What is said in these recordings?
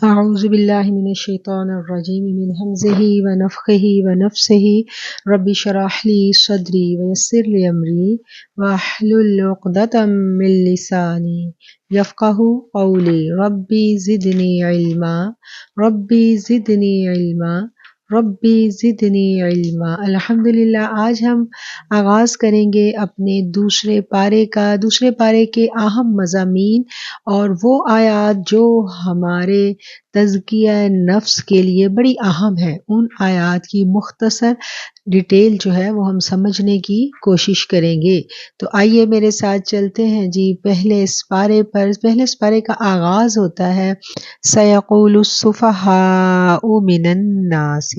أعوذ بالله من الشيطان الرجيم من همزه ونفخه ونفسه رب اشرح لي صدري ويسر لي أمري واحلل عقدة من لساني يفقه قولي ربي زدني علما ربي زدني علما ربی زدنی علما۔ الحمدللہ، آج ہم آغاز کریں گے اپنے دوسرے پارے کے اہم مضامین اور وہ آیات جو ہمارے تزکیہ نفس کے لیے بڑی اہم ہے۔ ان آیات کی مختصر ڈیٹیل جو ہے وہ ہم سمجھنے کی کوشش کریں گے۔ تو آئیے میرے ساتھ چلتے ہیں جی۔ پہلے اس پارے کا آغاز ہوتا ہے سَيَقُولُ السُّفَهَاءُ مِنَ النَّاسِ،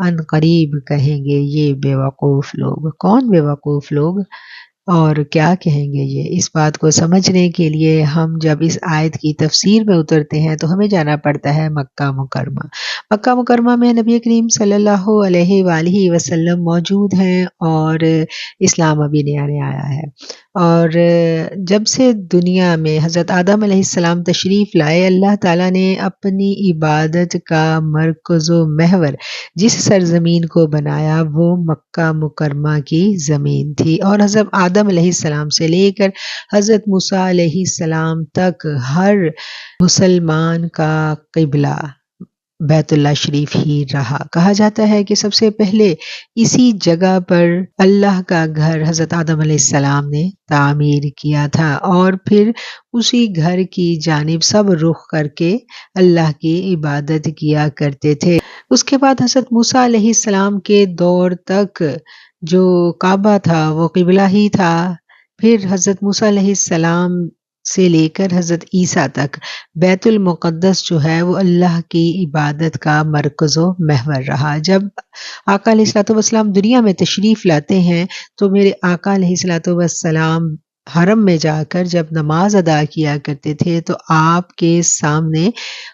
ان قریب کہیں گے یہ بے وقوف لوگ۔ کون بے وقوف لوگ اور کیا کہیں گے یہ؟ اس بات کو سمجھنے کے لیے ہم جب اس آیت کی تفسیر میں اترتے ہیں تو ہمیں جانا پڑتا ہے مکہ مکرمہ۔ مکہ مکرمہ میں نبی کریم صلی اللہ علیہ وآلہ وسلم موجود ہیں اور اسلام ابھی نیا نیا آیا ہے، اور جب سے دنیا میں حضرت آدم علیہ السلام تشریف لائے، اللہ تعالیٰ نے اپنی عبادت کا مرکز و محور جس سرزمین کو بنایا وہ مکہ مکرمہ کی زمین تھی، اور حضرت آدم علیہ السلام سے لے کر حضرت موسیٰ علیہ السلام تک ہر مسلمان کا قبلہ بیت اللہ شریف ہی رہا۔ کہا جاتا ہے کہ سب سے پہلے اسی جگہ پر اللہ کا گھر حضرت آدم علیہ السلام نے تعمیر کیا تھا، اور پھر اسی گھر کی جانب سب رخ کر کے اللہ کی عبادت کیا کرتے تھے۔ اس کے بعد حضرت موسیٰ علیہ السلام کے دور تک جو کعبہ تھا وہ قبلہ ہی تھا۔ پھر حضرت موسیٰ علیہ السلام سے لے کر حضرت عیسیٰ تک بیت المقدس جو ہے وہ اللہ کی عبادت کا مرکز و محور رہا۔ جب آقا علیہ السلام دنیا میں تشریف لاتے ہیں تو میرے آقا علیہ السلام حرم میں جا کر جب نماز ادا کیا کرتے تھے تو آپ کے سامنے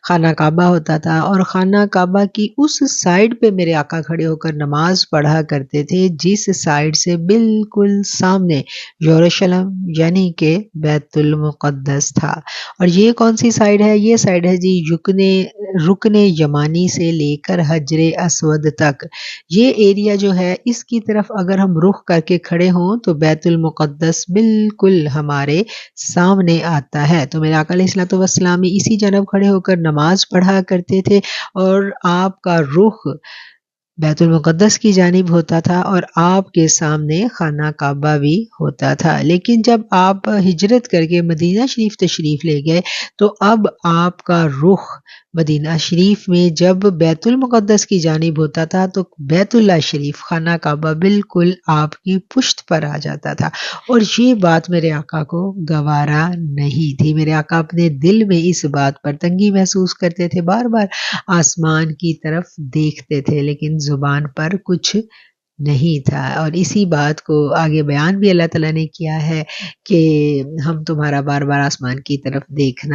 خانہ کعبہ ہوتا تھا، اور خانہ کعبہ کی اس سائیڈ پہ میرے آقا کھڑے ہو کر نماز پڑھا کرتے تھے جس سائیڈ سے بالکل سامنے یروشلم یعنی کہ بیت المقدس تھا۔ اور یہ کون سی سائیڈ ہے؟ یہ سائیڈ ہے جی رکن یمانی سے لے کر حجر اسود تک۔ یہ ایریا جو ہے اس کی طرف اگر ہم رخ کر کے کھڑے ہوں تو بیت المقدس بالکل ہمارے سامنے آتا ہے۔ تو میرے آقا علیہ السلام اسی جانب کھڑے ہو کر نماز پڑھا کرتے تھے، اور آپ کا رخ بیت المقدس کی جانب ہوتا تھا اور آپ کے سامنے خانہ کعبہ بھی ہوتا تھا۔ لیکن جب آپ ہجرت کر کے مدینہ شریف تشریف لے گئے تو اب آپ کا رخ مدینہ شریف میں جب بیت المقدس کی جانب ہوتا تھا تو بیت اللہ شریف خانہ کعبہ بالکل آپ کی پشت پر آ جاتا تھا، اور یہ بات میرے آقا کو گوارا نہیں تھی۔ میرے آقا اپنے دل میں اس بات پر تنگی محسوس کرتے تھے، بار بار آسمان کی طرف دیکھتے تھے لیکن زبان پر کچھ نہیں تھا، اور اسی بات کو آگے بیان بھی اللہ تعالیٰ نے کیا ہے کہ ہم تمہارا بار بار آسمان کی طرف دیکھ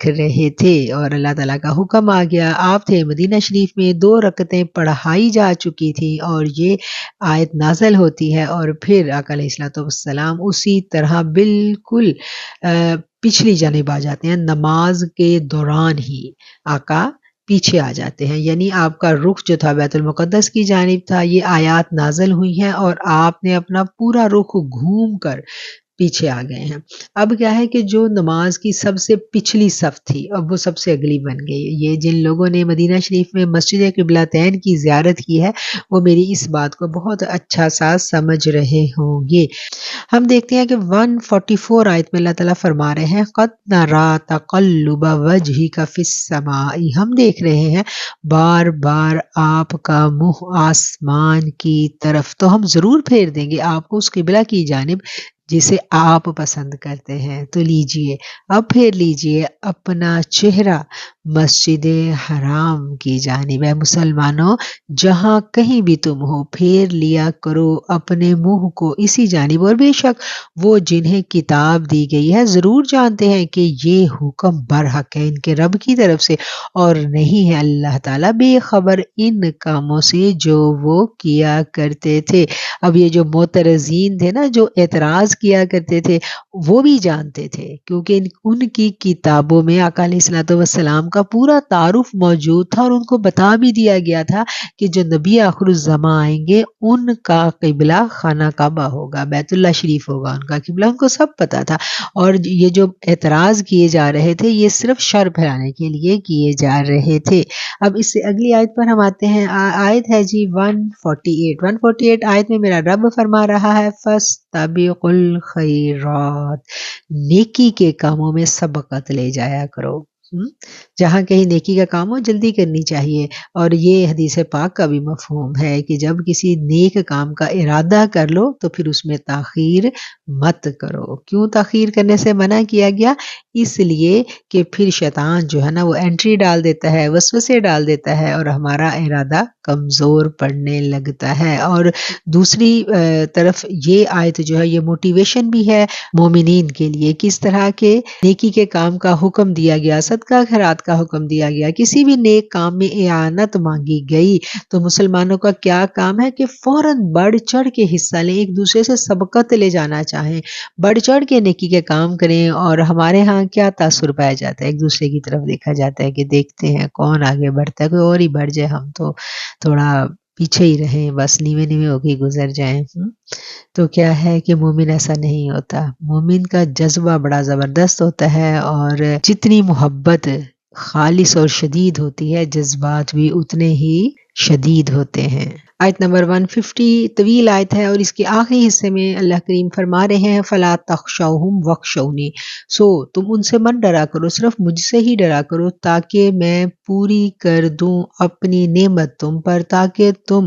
رہے تھے، اور اللہ تعالیٰ کا حکم آ گیا۔ آپ تھے مدینہ شریف میں، 2 رکعتیں پڑھائی جا چکی تھی اور یہ آیت نازل ہوتی ہے، اور پھر آقا علیہ السلام اسی طرح بالکل پچھلی جانب آ جاتے ہیں۔ نماز کے دوران ہی آقا پیچھے آ جاتے ہیں، یعنی آپ کا رخ جو تھا بیت المقدس کی جانب تھا۔ یہ آیات نازل ہوئی ہیں اور آپ نے اپنا پورا رخ گھوم کر پیچھے آ گئے ہیں۔ اب کیا ہے کہ جو نماز کی سب سے پچھلی صف تھی اب وہ سب سے اگلی بن گئی۔ یہ جن لوگوں نے مدینہ شریف میں مسجد قبلتین کی زیارت کی ہے وہ میری اس بات کو بہت اچھا سا سمجھ رہے ہوں گے۔ ہم دیکھتے ہیں کہ 144 آیت میں اللہ تعالیٰ فرما رہے ہیں قَدْ نَرَىٰ تَقَلُّبَ وَجْهِكَ فِي السَّمَاءِ، ہم دیکھ رہے ہیں بار بار آپ کا منہ آسمان کی طرف، تو ہم ضرور پھیر دیں گے آپ کو اس قبلہ کی جانب جسے آپ پسند کرتے ہیں۔ تو لیجئے، اب پھیر لیجئے اپنا چہرہ مسجد حرام کی جانب۔ ہے مسلمانوں، جہاں کہیں بھی تم ہو پھیر لیا کرو اپنے منہ کو اسی جانب، اور بے شک وہ جنہیں کتاب دی گئی ہے ضرور جانتے ہیں کہ یہ حکم برحق ہے ان کے رب کی طرف سے، اور نہیں ہے اللہ تعالیٰ بے خبر ان کاموں سے جو وہ کیا کرتے تھے۔ اب یہ جو معترضین تھے نا، جو اعتراض کیا کرتے تھے، وہ بھی جانتے تھے کیونکہ ان کی کتابوں میں آقا علیہ السلام کا پورا تعارف موجود تھا اور ان کو بتا بھی دیا گیا تھا کہ جو نبی آخر الزماں آئیں گے ان کا قبلہ خانہ کعبہ ہوگا، بیت اللہ شریف ہوگا ان کا قبلہ، ان کو سب پتا تھا۔ اور یہ جو اعتراض کیے جا رہے تھے یہ صرف شر پھیلانے کے لیے کیے جا رہے تھے۔ اب اس سے اگلی آیت پر ہم آتے ہیں، آیت ہے جی 148 آیت میں میرا رب فرما رہا ہے فَاسْتَبِقُوا الْخَيْرَاتِ، نیکی کے کاموں میں سبقت لے جایا کرو۔ جہاں کہیں نیکی کا کام ہو جلدی کرنی چاہیے، اور یہ حدیث پاک کا بھی مفہوم ہے کہ جب کسی نیک کام کا ارادہ کر لو تو پھر اس میں تاخیر مت کرو۔ کیوں تاخیر کرنے سے منع کیا گیا؟ اس لیے کہ پھر شیطان جو ہے نا وہ انٹری ڈال دیتا ہے، وسوسے ڈال دیتا ہے اور ہمارا ارادہ کمزور پڑنے لگتا ہے۔ اور دوسری طرف یہ آیت جو ہے یہ موٹیویشن بھی ہے مومنین کے لیے، کس طرح کے نیکی کے کام کا حکم دیا گیا، صدقہ خیرات کا حکم دیا گیا، کسی بھی نیک کام میں اعانت مانگی گئی تو مسلمانوں کا کیا کام ہے کہ فوراً بڑھ چڑھ کے حصہ لیں، ایک دوسرے سے سبقت لے جانا چاہیں، بڑھ چڑھ کے نیکی کے کام کریں۔ اور ہمارے ہاں کیا تاثر پایا جاتا ہے، ایک دوسرے کی طرف دیکھا جاتا ہے کہ دیکھتے ہیں کون آگے بڑھتا ہے، کوئی اور ہی بڑھ جائے ہم تو تھوڑا پیچھے ہی رہیں، بس نیوے ہو کے گزر جائیں۔ تو کیا ہے کہ مومن ایسا نہیں ہوتا، مومن کا جذبہ بڑا زبردست ہوتا ہے، اور جتنی محبت خالص اور شدید ہوتی ہے جذبات بھی اتنے ہی شدید ہوتے ہیں۔ آیت نمبر 150 طویل آیت ہے، اور اس کے آخری حصے میں اللہ کریم فرما رہے ہیں فَلَا تَخْشَوْهُمْ وَاخْشَوْنِي، سو تم ان سے مت ڈرا کرو، صرف مجھ سے ہی ڈرا کرو تاکہ میں پوری کر دوں اپنی نعمت تم پر، تاکہ تم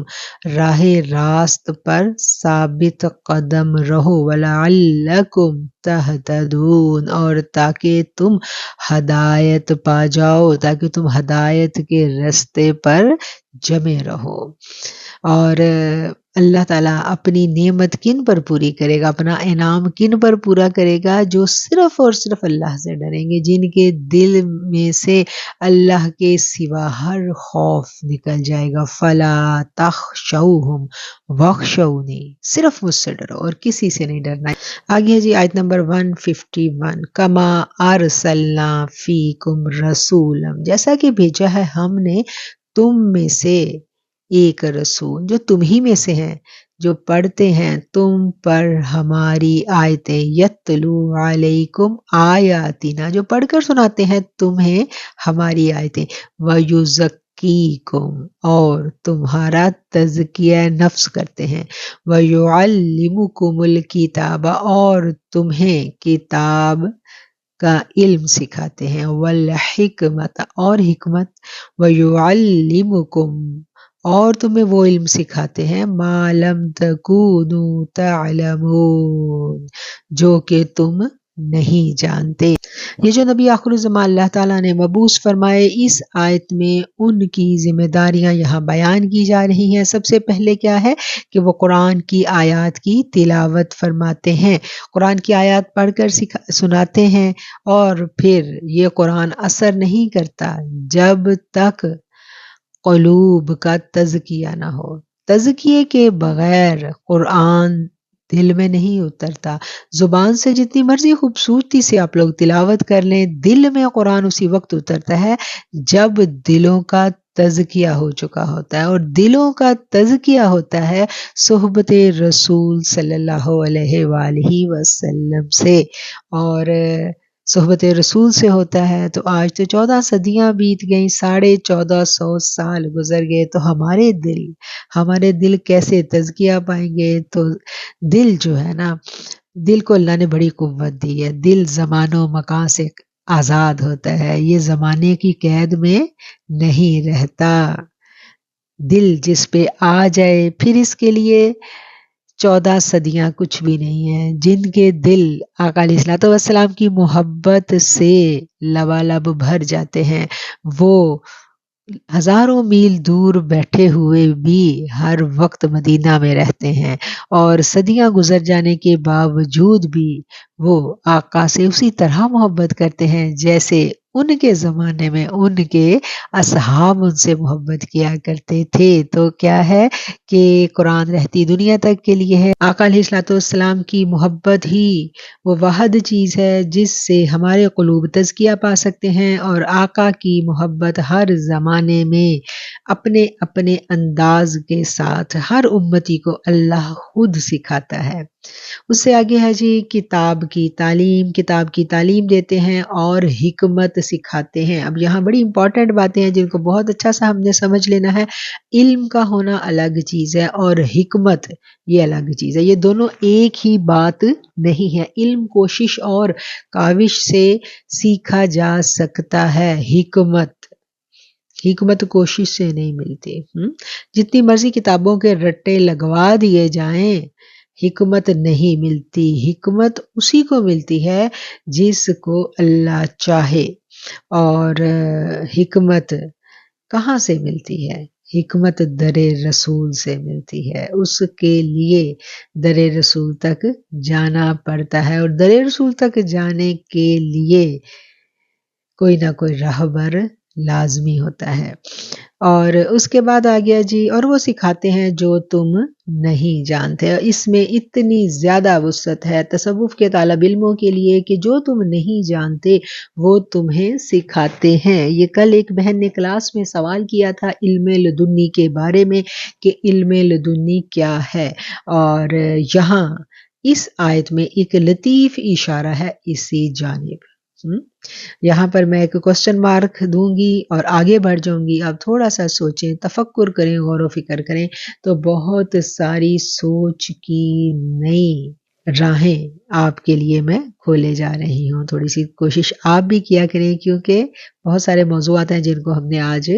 راہ راست پر ثابت قدم رہو، وَلَعَلَّكُمْ تَهْتَدُونَ، اور تاکہ تم ہدایت پا جاؤ، تاکہ تم ہدایت کے رستے پر جمے رہو۔ اور اللہ تعالیٰ اپنی نعمت کن پر پوری کرے گا، اپنا انعام کن پر پورا کرے گا؟ جو صرف اور صرف اللہ سے ڈریں گے، جن کے دل میں سے اللہ کے سوا ہر خوف نکل جائے گا۔ فَلَا تَخْشَوْهُمْ وَاخْشَوْنِي، صرف مجھ سے ڈرو اور کسی سے نہیں ڈرنا۔ آگے جی آیت نمبر 151 کما ارسلنا فیکم رسولا، جیسا کہ بھیجا ہے ہم نے تم میں سے ایک رسول، جو تم ہی میں سے ہیں، جو پڑھتے ہیں تم پر ہماری آیتیں، یتلو علیکم آیاتنا، جو پڑھ کر سناتے ہیں تمہیں ہماری آیتیں، وَیُزَکِّیکُم، اور تمہارا تزکیہ نفس کرتے ہیں، وَیُعَلِّمُکُمُ الکتاب، اور تمہیں کتاب کا علم سکھاتے ہیں، والحکمت، اور حکمت، وَیُعَلِّمُکُم، اور تمہیں وہ علم سکھاتے ہیں ما لم تکونوا تعلمون، جو کہ تم نہیں جانتے۔ یہ جو نبی آخر الزمان اللہ تعالیٰ نے مبعوث فرمائے، اس آیت میں ان کی ذمہ داریاں یہاں بیان کی جا رہی ہیں۔ سب سے پہلے کیا ہے کہ وہ قرآن کی آیات کی تلاوت فرماتے ہیں، قرآن کی آیات پڑھ کر سناتے ہیں، اور پھر یہ قرآن اثر نہیں کرتا جب تک قلوب کا تزکیہ نہ ہو۔ تزکیے کے بغیر قرآن دل میں نہیں اترتا۔ زبان سے جتنی مرضی خوبصورتی سے آپ لوگ تلاوت کر لیں، دل میں قرآن اسی وقت اترتا ہے جب دلوں کا تزکیہ ہو چکا ہوتا ہے، اور دلوں کا تزکیہ ہوتا ہے صحبت رسول صلی اللہ علیہ وآلہ وسلم سے، اور صحبت رسول سے ہوتا ہے۔ تو آج تو 14 صدیاں بیت گئیں، 1450 سال گزر گئے، تو ہمارے دل کیسے تزکیہ پائیں گے؟ تو دل جو ہے نا، دل کو اللہ نے بڑی قوت دی ہے، دل زمان و مکان سے آزاد ہوتا ہے، یہ زمانے کی قید میں نہیں رہتا۔ دل جس پہ آ جائے پھر اس کے لیے 14 صدیاں کچھ بھی نہیں ہیں۔ جن کے دل آقا علیہ الصلوۃ والسلام کی محبت سے لبالب بھر جاتے ہیں، وہ ہزاروں میل دور بیٹھے ہوئے بھی ہر وقت مدینہ میں رہتے ہیں، اور صدیاں گزر جانے کے باوجود بھی وہ آقا سے اسی طرح محبت کرتے ہیں جیسے ان کے زمانے میں ان کے اصحاب ان سے محبت کیا کرتے تھے. تو کیا ہے کہ قرآن رہتی دنیا تک کے لیے ہے. آقا علیہ الصلوۃ والسلام کی محبت ہی وہ واحد چیز ہے جس سے ہمارے قلوب تزکیہ پا سکتے ہیں، اور آقا کی محبت ہر زمانے میں اپنے اپنے انداز کے ساتھ ہر امتی کو اللہ خود سکھاتا ہے. اس سے آگے ہے جی کتاب کی تعلیم دیتے ہیں اور حکمت سکھاتے ہیں. اب یہاں بڑی امپورٹنٹ باتیں ہیں جن کو بہت اچھا سا ہم نے سمجھ لینا ہے. علم کا ہونا الگ چیز ہے اور حکمت یہ الگ چیز ہے. یہ دونوں ایک ہی بات نہیں ہے. علم کوشش اور کاوش سے سیکھا جا سکتا ہے، حکمت کوشش سے نہیں ملتی. جتنی مرضی کتابوں کے رٹے لگوا دیے جائیں، حکمت نہیں ملتی. حکمت اسی کو ملتی ہے جس کو اللہ چاہے. اور حکمت کہاں سے ملتی ہے؟ حکمت در رسول سے ملتی ہے. اس کے لیے در رسول تک جانا پڑتا ہے، اور در رسول تک جانے کے لیے کوئی نہ کوئی راہبر لازمی ہوتا ہے. اور اس کے بعد آ گیا جی اور وہ سکھاتے ہیں جو تم نہیں جانتے. اس میں اتنی زیادہ وسعت ہے تصوف کے طالب علموں کے لیے کہ جو تم نہیں جانتے وہ تمہیں سکھاتے ہیں. یہ کل ایک بہن نے کلاس میں سوال کیا تھا علم لدنی کے بارے میں کہ علم لدنی کیا ہے، اور یہاں اس آیت میں ایک لطیف اشارہ ہے اسی جانب. یہاں پر میں ایک کوسچن مارک دوں گی اور آگے بڑھ جاؤں گی. آپ تھوڑا سا سوچیں، تفکر کریں، غور و فکر کریں تو بہت ساری سوچ کی نئی راہیں آپ کے لیے میں کھولے جا رہی ہوں. تھوڑی سی کوشش آپ بھی کیا کریں کیونکہ بہت سارے موضوعات ہیں جن کو ہم نے آج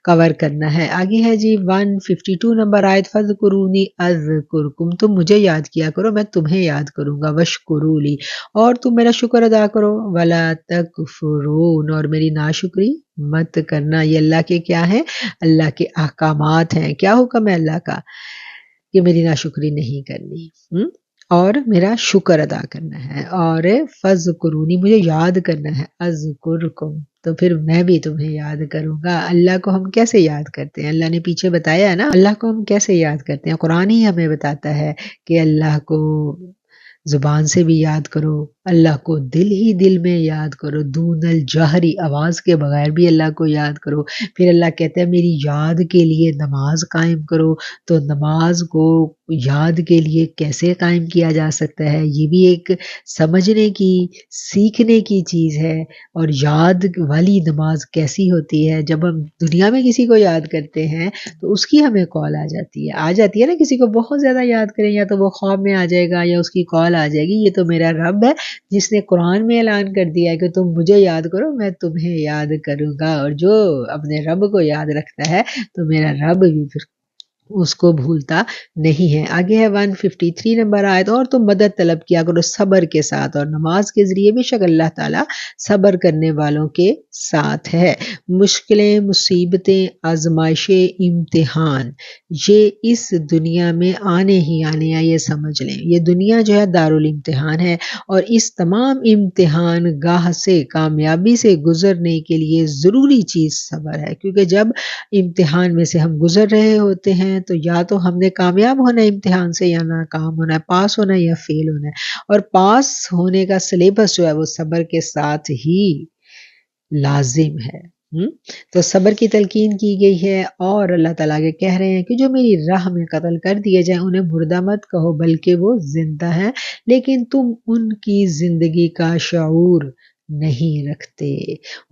کور کرنا ہے. آگے ہے جی 152 نمبر آیت فَاذْكُرُونِی اذکرکم، تم مجھے یاد کیا کرو میں تمہیں یاد کروں گا. وَاشْکُرُوا لی، اور تم میرا شکر ادا کرو. وَلَا تَکْفُرُونَ، اور میری ناشکری مت کرنا. یہ اللہ کے کیا ہیں؟ اللہ کے احکامات ہیں. کیا حکم ہے اللہ کا؟ کہ میری ناشکری نہیں کرنی اور میرا شکر ادا کرنا ہے. اور فَاذْکُرُونِی، مجھے یاد کرنا ہے. اذکرکم، تو پھر میں بھی تمہیں یاد کروں گا. اللہ کو ہم کیسے یاد کرتے ہیں؟ اللہ نے پیچھے بتایا ہے نا اللہ کو ہم کیسے یاد کرتے ہیں. قرآن ہی ہمیں بتاتا ہے کہ اللہ کو زبان سے بھی یاد کرو، اللہ کو دل ہی دل میں یاد کرو، دون الجہری، آواز کے بغیر بھی اللہ کو یاد کرو. پھر اللہ کہتا ہے میری یاد کے لیے نماز قائم کرو. تو نماز کو یاد کے لیے کیسے قائم کیا جا سکتا ہے؟ یہ بھی ایک سمجھنے کی، سیکھنے کی چیز ہے. اور یاد والی نماز کیسی ہوتی ہے؟ جب ہم دنیا میں کسی کو یاد کرتے ہیں تو اس کی ہمیں کال آ جاتی ہے نا. کسی کو بہت زیادہ یاد کریں یا تو وہ خواب میں آ جائے گا یا اس کی کال آ جائے گی. یہ تو میرا رب ہے جس نے قرآن میں اعلان کر دیا ہے کہ تم مجھے یاد کرو میں تمہیں یاد کروں گا. اور جو اپنے رب کو یاد رکھتا ہے تو میرا رب بھی پھر اس کو بھولتا نہیں ہے. آگے ہے 153 نمبر آیت، اور تم مدد طلب کیا کرو صبر کے ساتھ اور نماز کے ذریعے، بے شک اللہ تعالیٰ صبر کرنے والوں کے ساتھ ہے. مشکلیں، مصیبتیں، آزمائشیں، امتحان یہ اس دنیا میں آنے ہی آنے ہیں. یہ سمجھ لیں یہ دنیا جو ہے دارالامتحان ہے، اور اس تمام امتحان گاہ سے کامیابی سے گزرنے کے لیے ضروری چیز صبر ہے. کیونکہ جب امتحان میں سے ہم گزر رہے ہوتے ہیں تو یا تو ہم نے کامیاب ہونا ہے امتحان سے، یا ناکام ہونا ہے، پاس ہونا ہے یا فیل ہونا ہے. اور پاس ہونے کا سلیبس جو ہے وہ صبر کے ساتھ ہی لازم ہے. تو صبر کی تلقین کی گئی ہے، اور اللہ تعالیٰ کے کہہ رہے ہیں کہ جو میری راہ میں قتل کر دیے جائیں انہیں مردہ مت کہو بلکہ وہ زندہ ہیں، لیکن تم ان کی زندگی کا شعور نہیں رکھتے.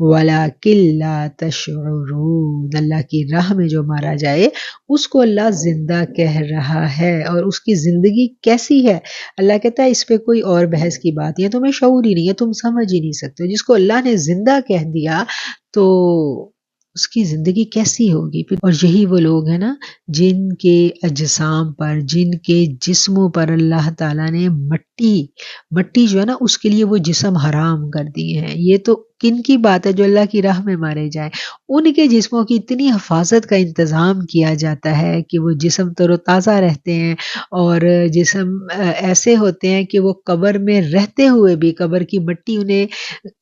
وَلَٰكِن لَّا تَشْعُرُونَ، اللہ کی راہ میں جو مارا جائے اس کو اللہ زندہ کہہ رہا ہے. اور اس کی زندگی کیسی ہے؟ اللہ کہتا ہے اس پہ کوئی اور بحث کی بات نہیں ہے، تمہیں شعور ہی نہیں ہے، تم سمجھ ہی نہیں سکتے. جس کو اللہ نے زندہ کہہ دیا تو اس کی زندگی کیسی ہوگی؟ اور یہی وہ لوگ ہیں نا جن کے اجسام پر، جن کے جسموں پر اللہ تعالیٰ نے مٹی جو ہے نا اس کے لیے وہ جسم حرام کر دیے ہیں. یہ تو کن کی بات ہے جو اللہ کی راہ میں مارے جائیں؟ ان کے جسموں کی اتنی حفاظت کا انتظام کیا جاتا ہے کہ وہ جسم تر و تازہ رہتے ہیں، اور جسم ایسے ہوتے ہیں کہ وہ قبر میں رہتے ہوئے بھی قبر کی مٹی انہیں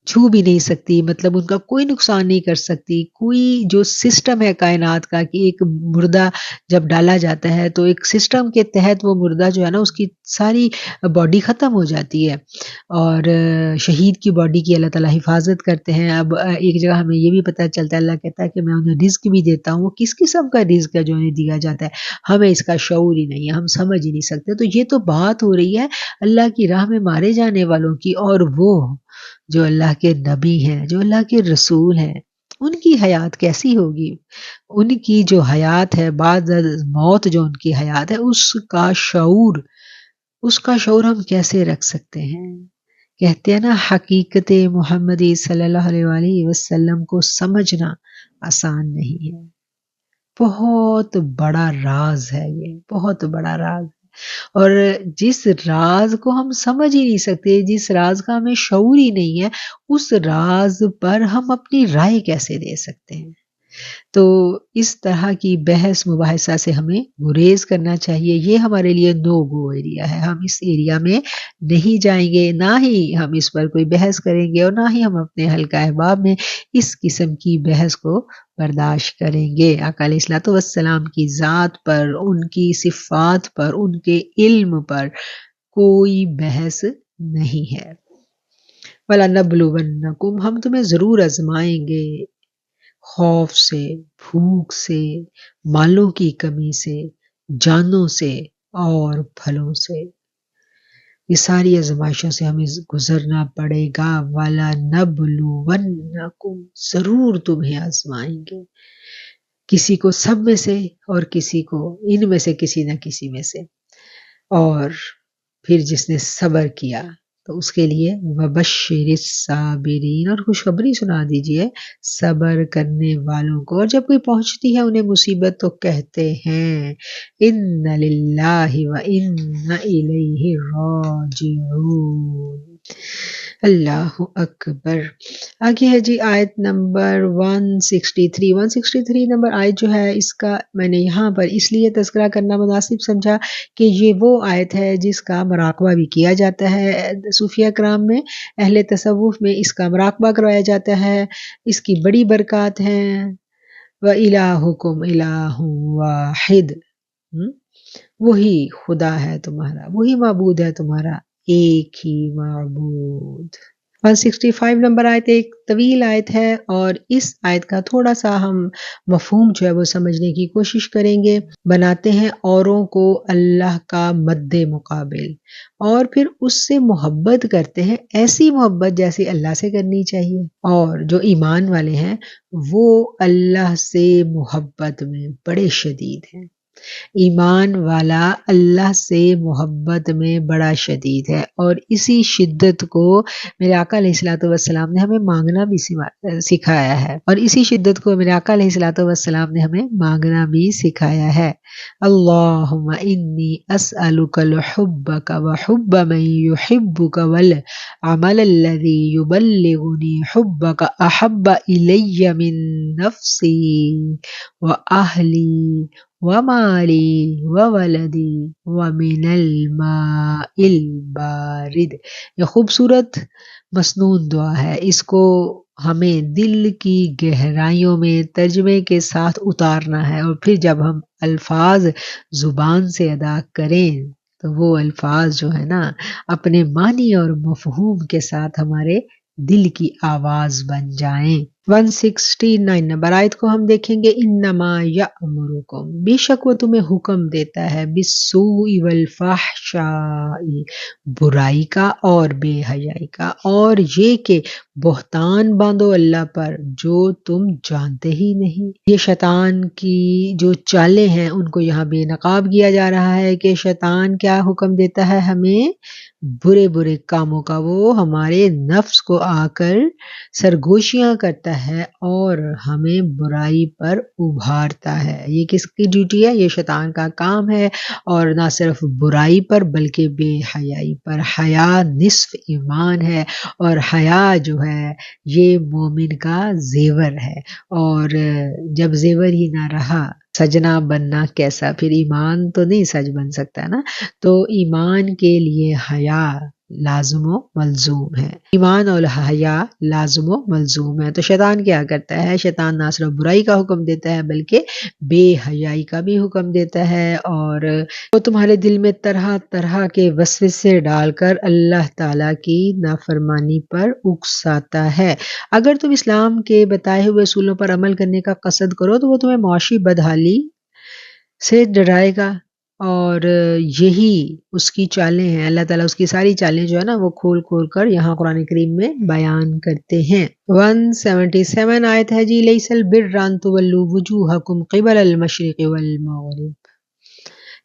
چھو بھی نہیں سکتی، مطلب ان کا کوئی نقصان نہیں کر سکتی۔ کوئی جو سسٹم ہے کائنات کا کہ ایک مردہ جب ڈالا جاتا ہے تو ایک سسٹم کے تحت وہ مردہ جو ہے نا اس کی ساری باڈی ختم ہو جاتی ہے، اور شہید کی باڈی کی اللہ تعالیٰ حفاظت کرتے ہیں۔ اب ایک جگہ ہمیں یہ بھی پتہ چلتا ہے، اللہ کہتا ہے کہ میں انہیں رزق بھی دیتا ہوں۔ وہ کس قسم کا رزق ہے جو انہیں دیا جاتا ہے؟ ہمیں اس کا شعور ہی نہیں ہے، ہم سمجھ ہی نہیں سکتے۔ تو یہ تو بات ہو رہی ہے اللہ کی راہ میں مارے جانے والوں کی، اور وہ جو اللہ کے نبی ہیں، جو اللہ کے رسول ہیں، ان کی حیات کیسی ہوگی؟ ان کی جو حیات ہے، بعد از موت جو ان کی حیات ہے، اس کا شعور ہم کیسے رکھ سکتے ہیں؟ کہتے ہیں نا، حقیقت محمدی صلی اللہ علیہ وآلہ وسلم کو سمجھنا آسان نہیں ہے۔ بہت بڑا راز ہے، یہ بہت بڑا راز ہے، اور جس راز کو ہم سمجھ ہی نہیں سکتے، جس راز کا ہمیں شعور ہی نہیں ہے، اس راز پر ہم اپنی رائے کیسے دے سکتے ہیں؟ تو اس طرح کی بحث مباحثہ سے ہمیں گریز کرنا چاہیے۔ یہ ہمارے لیے نو گو ایریا ہے، ہم اس ایریا میں نہیں جائیں گے، نہ ہی ہم اس پر کوئی بحث کریں گے، اور نہ ہی ہم اپنے حلقہ احباب میں اس قسم کی بحث کو برداشت کریں گے۔ آقا علیہ الصلوۃ والسلام کی ذات پر، ان کی صفات پر، ان کے علم پر کوئی بحث نہیں ہے۔ وَلَنَبْلُوَنَّكُمْ، ہم تمہیں ضرور آزمائیں گے، خوف سے، بھوک سے، مالوں کی کمی سے، جانوں سے اور پھلوں سے۔ یہ ساری آزمائشوں سے ہمیں گزرنا پڑے گا۔ وَلَنَبْلُوَنَّكُمْ، ضرور تمہیں آزمائیں گے، کسی کو سب میں سے اور کسی کو ان میں سے کسی نہ کسی میں سے، اور پھر جس نے صبر کیا تو اس کے لیے وَبَشِّرِ الصَّابِرِينَ، اور خوشخبری سنا دیجئے صبر کرنے والوں کو۔ اور جب کوئی پہنچتی ہے انہیں مصیبت تو کہتے ہیں اِنَّ لِلَّهِ وَإِنَّ إِلَيْهِ راجعون۔ اللہ اکبر۔ آگے ہے جی آیت نمبر 163۔ 163 نمبر آیت جو ہے، اس کا میں نے یہاں پر اس لیے تذکرہ کرنا مناسب سمجھا کہ یہ وہ آیت ہے جس کا مراقبہ بھی کیا جاتا ہے صوفیہ کرام میں، اہل تصوف میں اس کا مراقبہ کروایا جاتا ہے، اس کی بڑی برکات ہیں۔ وَإِلَٰهُكُمْ إِلَٰهٌ وَاحِدٌ، وہی خدا ہے تمہارا، وہی معبود ہے تمہارا، ایک ہی معبود۔ 165 نمبر آیت ایک طویل آیت ہے، اور اس آیت کا تھوڑا سا ہم مفہوم جو ہے وہ سمجھنے کی کوشش کریں گے۔ بناتے ہیں اوروں کو اللہ کا مد مقابل، اور پھر اس سے محبت کرتے ہیں، ایسی محبت جیسی اللہ سے کرنی چاہیے۔ اور جو ایمان والے ہیں وہ اللہ سے محبت میں بڑے شدید ہیں۔ ایمان والا اللہ سے محبت میں بڑا شدید ہے، اور اسی شدت کو میرے آقا علیہ الصلوۃ والسلام نے ہمیں مانگنا بھی سکھایا ہے، اور اسی شدت کو میرے آقا علیہ الصلوۃ والسلام نے ہمیں مانگنا بھی سکھایا ہے۔ اللہم انی اسألک الحبک وحب من یحبک والعمل الذی یبلغنی حبک احب الی من نفسی واہلی ومالی وولدی ومن الماء البارد۔ یہ خوبصورت مسنون دعا ہے، اس کو ہمیں دل کی گہرائیوں میں ترجمے کے ساتھ اتارنا ہے، اور پھر جب ہم الفاظ زبان سے ادا کریں تو وہ الفاظ جو ہے نا اپنے معنی اور مفہوم کے ساتھ ہمارے دل کی آواز بن جائیں۔ 169 نمبر آیت کو ہم دیکھیں گے، انما یأمرکم، بے شک وہ تمہیں حکم دیتا ہے، بالسوء والفحشاء، برائی کا اور بے حیائی کا، اور یہ کہ بہتان باندھو اللہ پر جو تم جانتے ہی نہیں۔ یہ شیطان کی جو چالیں ہیں ان کو یہاں بے نقاب کیا جا رہا ہے کہ شیطان کیا حکم دیتا ہے ہمیں، برے برے کاموں کا۔ وہ ہمارے نفس کو آ کر سرگوشیاں کرتا ہے اور ہمیں برائی پر ابھارتا ہے۔ یہ کس کی ڈیوٹی ہے؟ یہ شیطان کا کام ہے، اور نہ صرف برائی پر بلکہ بے حیائی پر۔ حیا نصف ایمان ہے، اور حیا جو ہے یہ مومن کا زیور ہے، اور جب زیور ہی نہ رہا سجنا بننا کیسا؟ پھر ایمان تو نہیں سج بن سکتا نا۔ تو ایمان کے لیے حیا لازم و ملزوم ہے، ایمان اور حیا لازم و ملزوم ہے۔ تو شیطان کیا کرتا ہے؟ شیطان نہ صرف برائی کا حکم دیتا ہے بلکہ بے حیائی کا بھی حکم دیتا ہے، اور وہ تمہارے دل میں طرح طرح کے وسوسے ڈال کر اللہ تعالیٰ کی نافرمانی پر اکساتا ہے۔ اگر تم اسلام کے بتائے ہوئے اصولوں پر عمل کرنے کا قصد کرو تو وہ تمہیں معاشی بدحالی سے ڈرائے گا، اور یہی اس کی چالیں ہیں۔ اللہ تعالیٰ اس کی ساری چالیں جو ہے نا وہ کھول کھول کر یہاں قرآن کریم میں بیان کرتے ہیں۔ 177 آیت ہے جی، لیس البر ان تولوا وجوہکم قبل المشرق والمغرب۔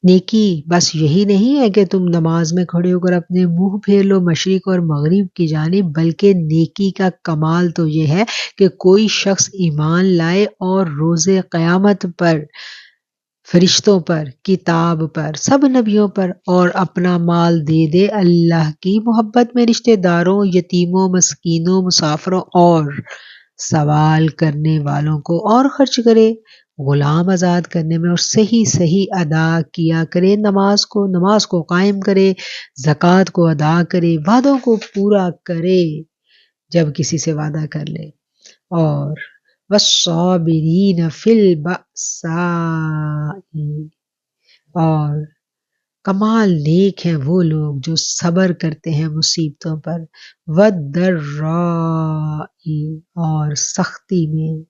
نیکی بس یہی نہیں ہے کہ تم نماز میں کھڑے ہو کر اپنے منہ پھیر لو مشرق اور مغرب کی جانب، بلکہ نیکی کا کمال تو یہ ہے کہ کوئی شخص ایمان لائے اور روز قیامت پر، فرشتوں پر، کتاب پر، سب نبیوں پر، اور اپنا مال دے دے اللہ کی محبت میں رشتہ داروں، یتیموں، مسکینوں، مسافروں اور سوال کرنے والوں کو، اور خرچ کرے غلام آزاد کرنے میں، اور صحیح صحیح ادا کیا کرے نماز کو قائم کرے، زکوٰۃ کو ادا کرے، وعدوں کو پورا کرے جب کسی سے وعدہ کر لے، اور والصابرین فی البأساء، اور کمال نیک ہیں وہ لوگ جو صبر کرتے ہیں مصیبتوں پر، والضراء، اور سختی میں،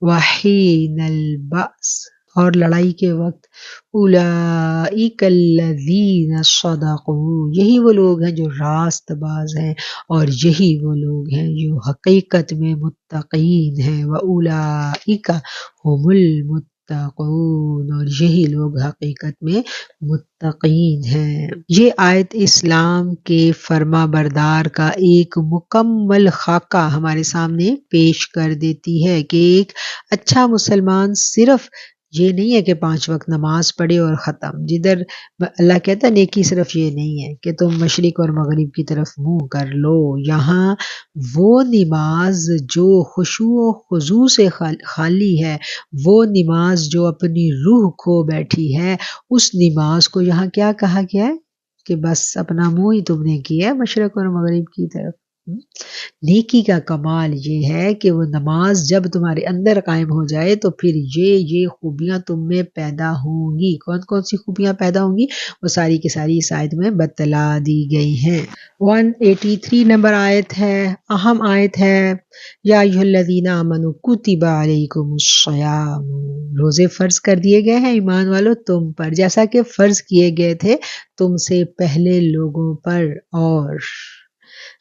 وحین البأس، اور لڑائی کے وقت، اولئک الذین صدقوا، یہی وہ لوگ ہیں جو راست باز ہیں، اور یہی وہ لوگ ہیں جو حقیقت میں متقین ہیں، واولئک هم المتقون، اور یہی لوگ حقیقت میں متقین ہیں۔ یہ آیت اسلام کے فرما بردار کا ایک مکمل خاکہ ہمارے سامنے پیش کر دیتی ہے کہ ایک اچھا مسلمان صرف یہ نہیں ہے کہ 5 وقت نماز پڑھے اور ختم۔ جدھر اللہ کہتا ہے نیکی صرف یہ نہیں ہے کہ تم مشرق اور مغرب کی طرف منہ کر لو، یہاں وہ نماز جو خشوع و خضوع سے خالی ہے، وہ نماز جو اپنی روح کھو بیٹھی ہے، اس نماز کو یہاں کیا کہا گیا ہے کہ بس اپنا منہ ہی تم نے کیا ہے مشرق اور مغرب کی طرف۔ نیکی کا کمال یہ ہے کہ وہ نماز جب تمہارے اندر قائم ہو جائے تو پھر یہ خوبیاں تم میں پیدا ہوں گی۔ کون کون سی خوبیاں پیدا ہوں گی؟ وہ ساری کی ساری اس آیت میں بتلا دی گئی ہیں۔ 183 نمبر آیت ہے، اہم آیت ہے، یا ایھا الذین آمنوا کتب علیکم الصیام، روزے فرض کر دیے گئے ہیں ایمان والو تم پر، جیسا کہ فرض کیے گئے تھے تم سے پہلے لوگوں پر۔ اور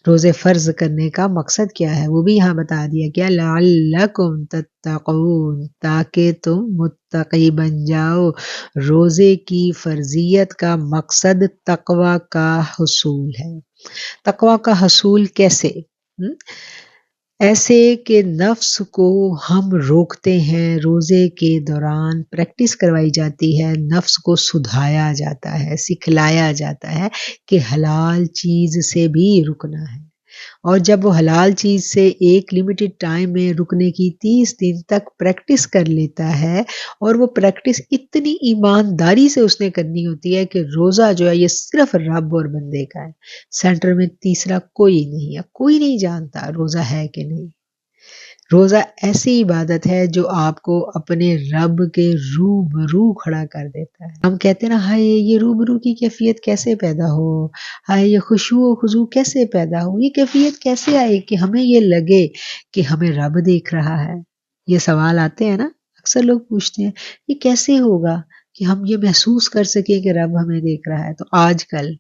روزے فرض کرنے کا مقصد کیا ہے وہ بھی یہاں بتا دیا گیا، لعلکم تتقون، تاکہ تم متقی بن جاؤ۔ روزے کی فرضیت کا مقصد تقوی کا حصول ہے۔ تقوی کا حصول کیسے؟ ایسے کہ نفس کو ہم روکتے ہیں، روزے کے دوران پریکٹس کروائی جاتی ہے، نفس کو سدھایا جاتا ہے، سکھلایا جاتا ہے کہ حلال چیز سے بھی رکنا ہے، اور جب وہ حلال چیز سے ایک لمیٹڈ ٹائم میں رکنے کی 30 دن تک پریکٹس کر لیتا ہے، اور وہ پریکٹس اتنی ایمانداری سے اس نے کرنی ہوتی ہے کہ روزہ جو ہے یہ صرف رب اور بندے کا ہے، سینٹر میں تیسرا کوئی نہیں ہے، کوئی نہیں جانتا روزہ ہے کہ نہیں۔ روزہ ایسی عبادت ہے جو آپ کو اپنے رب کے روبرو کھڑا کر دیتا ہے۔ ہم کہتے ہیں نا، ہائے یہ روبرو کی کیفیت کیسے پیدا ہو، ہائے یہ خشوع و خضوع کیسے پیدا ہو، یہ کیفیت کیسے آئے کہ ہمیں یہ لگے کہ ہمیں رب دیکھ رہا ہے۔ یہ سوال آتے ہیں نا، اکثر لوگ پوچھتے ہیں یہ کیسے ہوگا کہ ہم یہ محسوس کر سکیں کہ رب ہمیں دیکھ رہا ہے۔ تو آج کل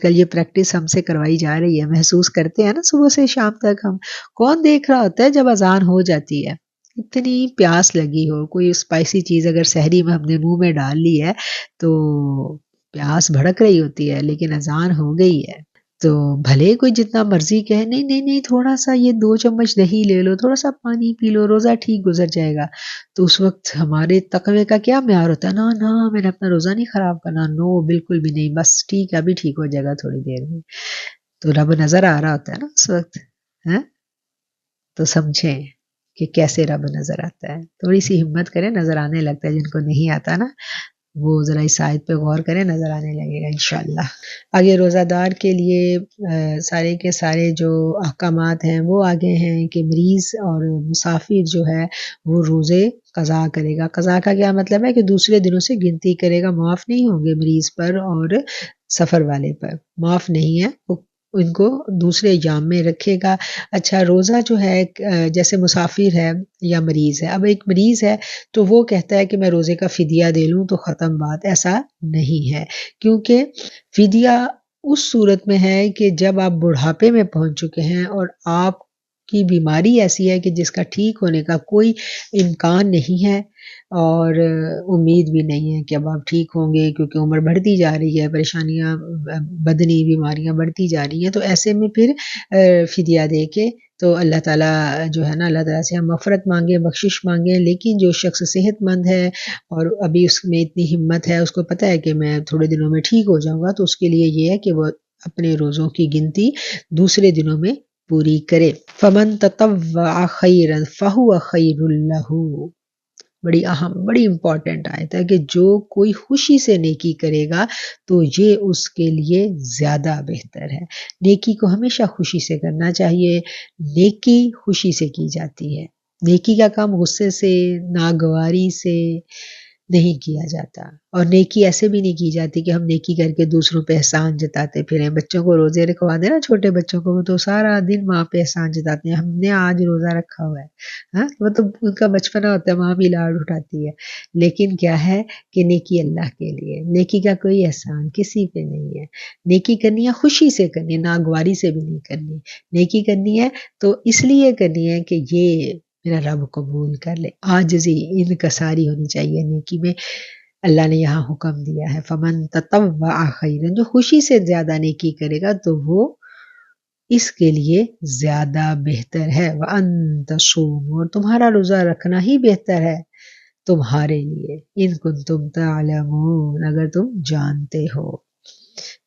یہ پریکٹس ہم سے کروائی جا رہی ہے، محسوس کرتے ہیں نا صبح سے شام تک ہم۔ کون دیکھ رہا ہوتا ہے جب اذان ہو جاتی ہے، اتنی پیاس لگی ہو، کوئی اسپائسی چیز اگر سحری میں ہم نے منہ میں ڈال لی ہے تو پیاس بھڑک رہی ہوتی ہے، لیکن اذان ہو گئی ہے تو بھلے کوئی جتنا مرضی کہے نہیں نہیں نہیں تھوڑا سا یہ 2 چمچ دہی لے لو، تھوڑا سا پانی پی لو، روزہ ٹھیک گزر جائے گا، تو اس وقت ہمارے تقوی کا کیا معیار ہوتا ہے؟ نا نا میں نے اپنا روزہ نہیں خراب کرنا، نو بالکل بھی نہیں، بس ٹھیک ہے ابھی ٹھیک ہو جائے گا تھوڑی دیر میں. تو رب نظر آ رہا ہوتا ہے نا اس وقت. تو سمجھیں کہ کیسے رب نظر آتا ہے. تھوڑی سی ہمت کریں، نظر آنے لگتا ہے. جن کو نہیں آتا نا وہ ذرا اس آیت پہ غور کریں، نظر آنے لگے گا انشاءاللہ. آگے روزہ دار کے لیے سارے کے سارے جو احکامات ہیں وہ آگے ہیں کہ مریض اور مسافر جو ہے وہ روزے قضا کرے گا. قضا کا کیا مطلب ہے کہ دوسرے دنوں سے گنتی کرے گا. معاف نہیں ہوں گے مریض پر اور سفر والے پر، معاف نہیں ہے، ان کو دوسرے ایام میں رکھے گا. اچھا روزہ جو ہے جیسے مسافر ہے یا مریض ہے، اب ایک مریض ہے تو وہ کہتا ہے کہ میں روزے کا فدیہ دے لوں تو ختم بات، ایسا نہیں ہے. کیونکہ فدیہ اس صورت میں ہے کہ جب آپ بڑھاپے میں پہنچ چکے ہیں اور آپ کی بیماری ایسی ہے کہ جس کا ٹھیک ہونے کا کوئی امکان نہیں ہے اور امید بھی نہیں ہے کہ اب آپ ٹھیک ہوں گے، کیونکہ عمر بڑھتی جا رہی ہے، پریشانیاں بدنی بیماریاں بڑھتی جا رہی ہیں. تو ایسے میں پھر فدیہ دے کے تو اللہ تعالیٰ جو ہے نا، اللہ تعالیٰ سے ہم مغفرت مانگیں، بخشش مانگیں. لیکن جو شخص صحت مند ہے اور ابھی اس میں اتنی ہمت ہے، اس کو پتہ ہے کہ میں تھوڑے دنوں میں ٹھیک ہو جاؤں گا، تو اس کے لیے یہ ہے کہ وہ اپنے روزوں کی گنتی دوسرے دنوں میں پوری کرے. فمن تطوع خیرا فہو خیر لہ، بڑی اہم بڑی امپورٹنٹ آیت ہے کہ جو کوئی خوشی سے نیکی کرے گا تو یہ اس کے لیے زیادہ بہتر ہے. نیکی کو ہمیشہ خوشی سے کرنا چاہیے. نیکی خوشی سے کی جاتی ہے. نیکی کا کام غصے سے، ناگواری سے نہیں کیا جاتا. اور نیکی ایسے بھی نہیں کی جاتی کہ ہم نیکی کر کے دوسروں پہ احسان جتاتے پھریں. بچوں کو روزے رکھوا دیں نا، چھوٹے بچوں کو، وہ تو سارا دن ماں پہ احسان جتاتے ہیں، ہم نے آج روزہ رکھا ہوا ہے. وہ تو ان کا بچپنا ہوتا ہے، ماں بھی لاڈ اٹھاتی ہے. لیکن کیا ہے کہ نیکی اللہ کے لیے، نیکی کا کوئی احسان کسی پہ نہیں ہے. نیکی کرنی ہے خوشی سے کرنی ہے، ناگواری سے بھی نہیں کرنی. نیکی کرنی ہے تو اس لیے کرنی ہے کہ یہ میرا رب قبول کر لے. عاجزی انکساری ہونی چاہیے نیکی میں. اللہ نے یہاں حکم دیا ہے فمن تطوع خیرا، جو خوشی سے زیادہ نیکی کرے گا تو وہ اس کے لیے زیادہ بہتر ہے. وَأَن تَصُومُوا، اور تمہارا روزہ رکھنا ہی بہتر ہے تمہارے لیے. ان کنتم تعلمون، اگر تم جانتے ہو.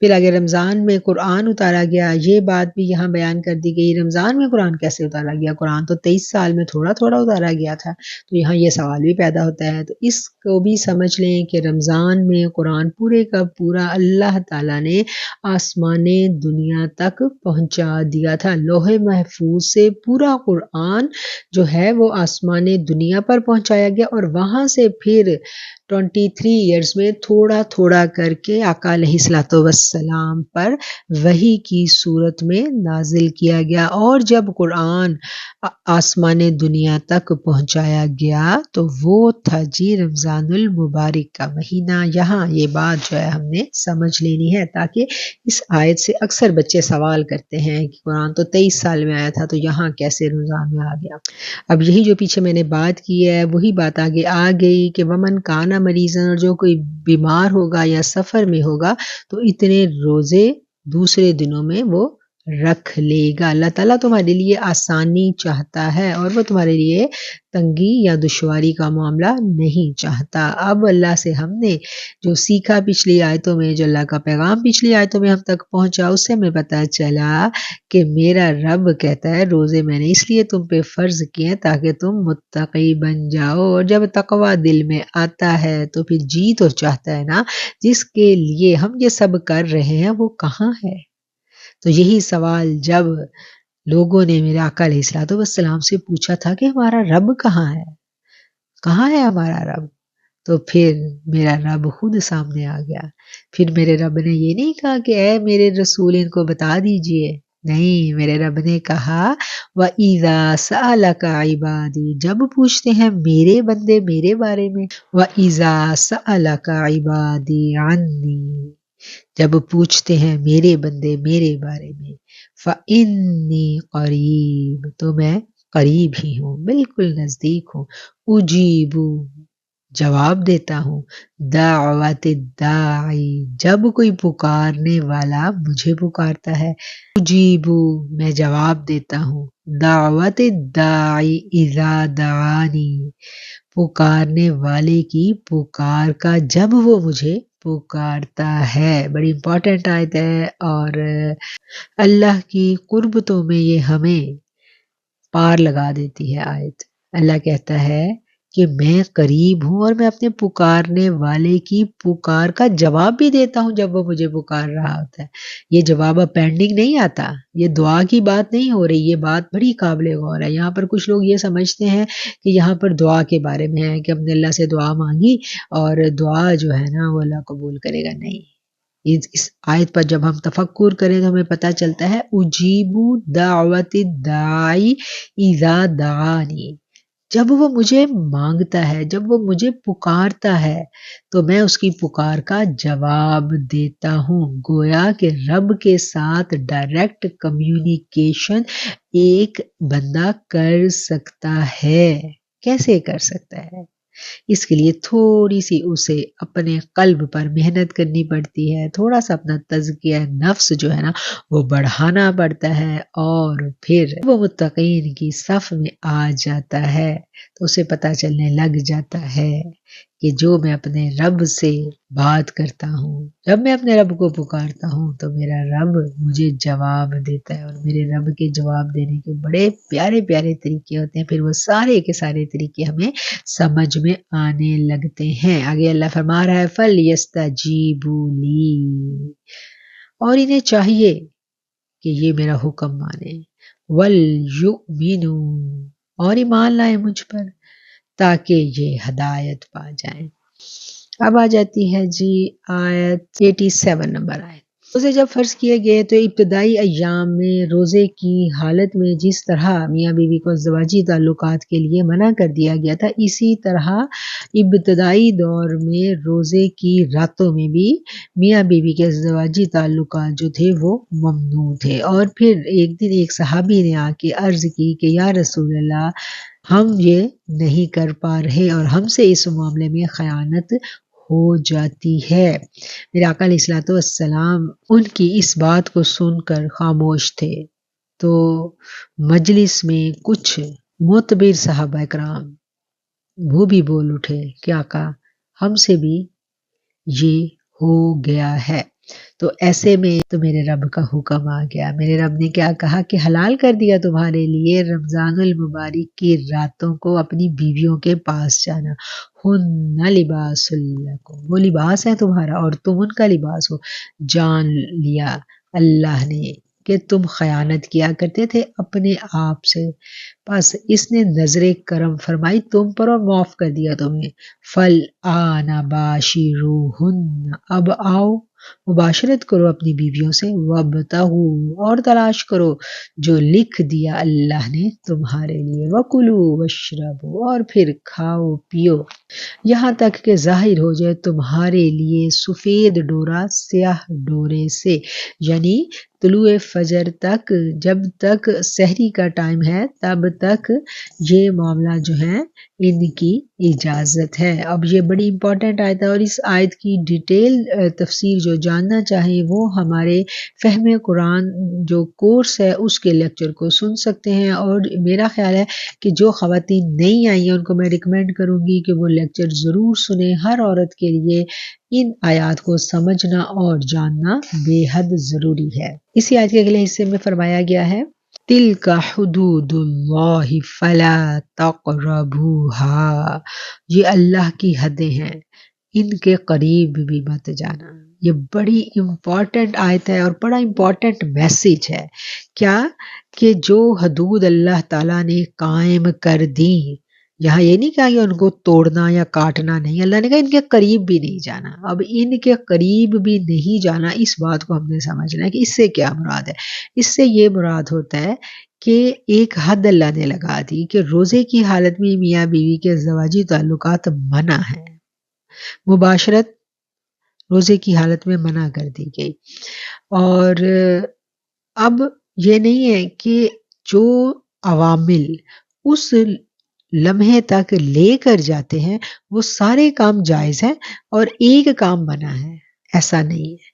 پھر آگے رمضان میں قرآن اتارا گیا، یہ بات بھی یہاں بیان کر دی گئی. رمضان میں قرآن کیسے اتارا گیا؟ قرآن تو 23 سال میں تھوڑا تھوڑا اتارا گیا تھا. تو یہاں یہ سوال بھی پیدا ہوتا ہے. تو اس کو بھی سمجھ لیں کہ رمضان میں قرآن پورے کا پورا اللہ تعالیٰ نے آسمان دنیا تک پہنچا دیا تھا. لوح محفوظ سے پورا قرآن جو ہے وہ آسمان دنیا پر پہنچایا گیا، اور وہاں سے پھر 23 ایئرز میں تھوڑا تھوڑا کر کے آقا علیہ السلام پر وحی کی صورت میں نازل کیا گیا. اور جب قرآن آسمان دنیا تک پہنچایا گیا تو وہ تھا جی رمضان المبارک کا مہینہ. یہاں یہ بات جو ہے ہم نے سمجھ لینی ہے، تاکہ اس آیت سے اکثر بچے سوال کرتے ہیں کہ قرآن تو 23 سال میں آیا تھا تو یہاں کیسے رمضان میں آ گیا. اب یہی جو پیچھے میں نے بات کی ہے وہی بات آگے آ گئی کہ ومن کانا مریضاً، اور جو کوئی بیمار ہوگا یا سفر میں ہوگا تو اتنے روزے دوسرے دنوں میں وہ رکھ لے گا. اللہ تعالیٰ تمہارے لیے آسانی چاہتا ہے اور وہ تمہارے لیے تنگی یا دشواری کا معاملہ نہیں چاہتا. اب اللہ سے ہم نے جو سیکھا پچھلی آیتوں میں، جو اللہ کا پیغام پچھلی آیتوں میں ہم تک پہنچا، اس سے ہمیں پتہ چلا کہ میرا رب کہتا ہے روزے میں نے اس لیے تم پہ فرض کیے ہیں تاکہ تم متقی بن جاؤ. اور جب تقوی دل میں آتا ہے تو پھر جی تو چاہتا ہے نا جس کے لیے ہم یہ سب کر رہے ہیں وہ کہاں ہے. تو یہی سوال جب لوگوں نے میرے آقا علیہ السلام سے پوچھا تھا کہ ہمارا رب کہاں ہے، کہاں ہے ہمارا رب، تو پھر میرا رب خود سامنے آ گیا. پھر میرے رب نے یہ نہیں کہا کہ اے میرے رسول ان کو بتا دیجئے، نہیں، میرے رب نے کہا وَإِذَا سَأَلَكَ عِبَادِي، جب پوچھتے ہیں میرے بندے میرے بارے میں، وَإِذَا سَأَلَكَ عِبَادِي عَنِّي، جب پوچھتے ہیں میرے بندے میرے بارے میں، فَإِنِّي قَرِيب، تو میں قریب ہی ہوں، بالکل نزدیک ہوں. اجیبو، جواب دیتا ہوں، دعوت الداعی، جب کوئی پکارنے والا مجھے پکارتا ہے، اجیبو، میں جواب دیتا ہوں، دعوت الداعی اذا دعانی، پکارنے والے کی پکار کا جب وہ مجھے پکارتا ہے۔ بڑی امپورٹنٹ آیت ہے، اور اللہ کی قربتوں میں یہ ہمیں پار لگا دیتی ہے آیت۔ اللہ کہتا ہے کہ میں قریب ہوں اور میں اپنے پکارنے والے کی پکار کا جواب بھی دیتا ہوں جب وہ مجھے پکار رہا ہوتا ہے۔ یہ جواب اب پینڈنگ نہیں آتا، یہ دعا کی بات نہیں ہو رہی، یہ بات بڑی قابل غور ہے۔ یہاں پر کچھ لوگ یہ سمجھتے ہیں کہ یہاں پر دعا کے بارے میں ہے کہ ہم نے اللہ سے دعا مانگی اور دعا جو ہے نا وہ اللہ قبول کرے گا، نہیں۔ اس آیت پر جب ہم تفکر کریں تو ہمیں پتہ چلتا ہے اجیبو دعوت الداعی اذا دعانی، جب وہ مجھے مانگتا ہے، جب وہ مجھے پکارتا ہے تو میں اس کی پکار کا جواب دیتا ہوں۔ گویا کہ رب کے ساتھ ڈائریکٹ کمیونیکیشن ایک بندہ کر سکتا ہے۔ کیسے کر سکتا ہے؟ اس کے لیے تھوڑی سی اسے اپنے قلب پر محنت کرنی پڑتی ہے، تھوڑا سا اپنا تزکیہ نفس جو ہے نا وہ بڑھانا پڑتا ہے، اور پھر وہ متقین کی صف میں آ جاتا ہے تو اسے پتہ چلنے لگ جاتا ہے کہ جو میں اپنے رب سے بات کرتا ہوں، جب میں اپنے رب کو پکارتا ہوں تو میرا رب مجھے جواب دیتا ہے، اور میرے رب کے جواب دینے کے بڑے پیارے پیارے طریقے ہوتے ہیں۔ پھر وہ سارے کے سارے طریقے ہمیں سمجھ میں آنے لگتے ہیں۔ آگے اللہ فرما رہا ہے فَلْيَسْتَجِيبُوا لِي، اور انہیں چاہیے کہ یہ میرا حکم مانے، وَلْيُؤْمِنُوا، اور ایمان لائے مجھ پر تاکہ یہ ہدایت پا جائیں۔ اب آ جاتی ہے جی آیت 87 نمبر آیت۔ روزے جب فرض کیے گئے تو ابتدائی ایام میں روزے کی حالت میں جس طرح میاں بیوی کو ازدواجی تعلقات کے لیے منع کر دیا گیا تھا، اسی طرح ابتدائی دور میں روزے کی راتوں میں بھی میاں بیوی کے ازدواجی تعلقات جو تھے وہ ممنوع تھے۔ اور پھر ایک دن ایک صحابی نے آ کے عرض کی کہ یا رسول اللہ، ہم یہ نہیں کر پا رہے اور ہم سے اس معاملے میں خیانت ہو جاتی ہے۔ میرے آقا علیہ الصلوۃ والسلام ان کی اس بات کو سن کر خاموش تھے، تو مجلس میں کچھ معتبر صحابہ کرام وہ بھی بول اٹھے کہ آقا ہم سے بھی یہ ہو گیا ہے۔ تو ایسے میں تو میرے رب کا حکم آ گیا۔ میرے رب نے کیا کہا کہ حلال کر دیا تمہارے لیے رمضان المبارک کی راتوں کو اپنی بیویوں کے پاس جانا، ہن لباس لکم، وہ لباس ہے تمہارا اور تم ان کا لباس ہو۔ جان لیا اللہ نے کہ تم خیانت کیا کرتے تھے اپنے آپ سے، بس اس نے نظر کرم فرمائی تم پر اور معاف کر دیا تمہیں۔ فَالْآنَ بَاشِرُوهُنَّ، اب آؤ مباشرت کرو اپنی بیویوں سے، وَابْتَغُوا، اور تلاش کرو جو لکھ دیا اللہ نے تمہارے لیے، وَكُلُوا وَاشْرَبُوا، اور پھر کھاؤ پیو یہاں تک کہ ظاہر ہو جائے تمہارے لیے سفید ڈورا سیاہ ڈورے سے، یعنی طلوع فجر تک، جب تک سحری کا ٹائم ہے تب تک یہ معاملہ جو ہے ان کی اجازت ہے۔ اب یہ بڑی امپورٹنٹ آیت ہے، اور اس آیت کی ڈیٹیل تفسیر جو جاننا چاہیں وہ ہمارے فہم قرآن جو کورس ہے اس کے لیکچر کو سن سکتے ہیں، اور میرا خیال ہے کہ جو خواتین نہیں آئی ہیں ان کو میں ریکمینڈ کروں گی کہ وہ لیکچر ضرور سنیں۔ ہر عورت کے لیے ان آیات کو سمجھنا اور جاننا بے حد ضروری ہے۔ اسی آیت کے اگلے حصے میں فرمایا گیا ہے تِلْکَ حُدُودُ اللَّهِ فَلَا تَقْرَبُوهَا، یہ اللہ کی حدیں ہیں، ان کے قریب بھی مت جانا۔ یہ بڑی امپورٹنٹ آیت ہے اور بڑا امپورٹنٹ میسیج ہے۔ کیا کہ جو حدود اللہ تعالیٰ نے قائم کر دی، یہاں یہ نہیں کہا کہ ان کو توڑنا یا کاٹنا نہیں، اللہ نے کہا ان کے قریب بھی نہیں جانا۔ اب ان کے قریب بھی نہیں جانا، اس بات کو ہم نے سمجھنا ہے کہ اس سے کیا مراد ہے۔ اس سے یہ مراد ہوتا ہے کہ ایک حد اللہ نے لگا دی کہ روزے کی حالت میں میاں بیوی کے ازدواجی تعلقات منع ہیں، مباشرت روزے کی حالت میں منع کر دی گئی۔ اور اب یہ نہیں ہے کہ جو عوامل اس لمحے تک لے کر جاتے ہیں وہ سارے کام جائز ہیں اور ایک کام منع ہے، ایسا نہیں ہے۔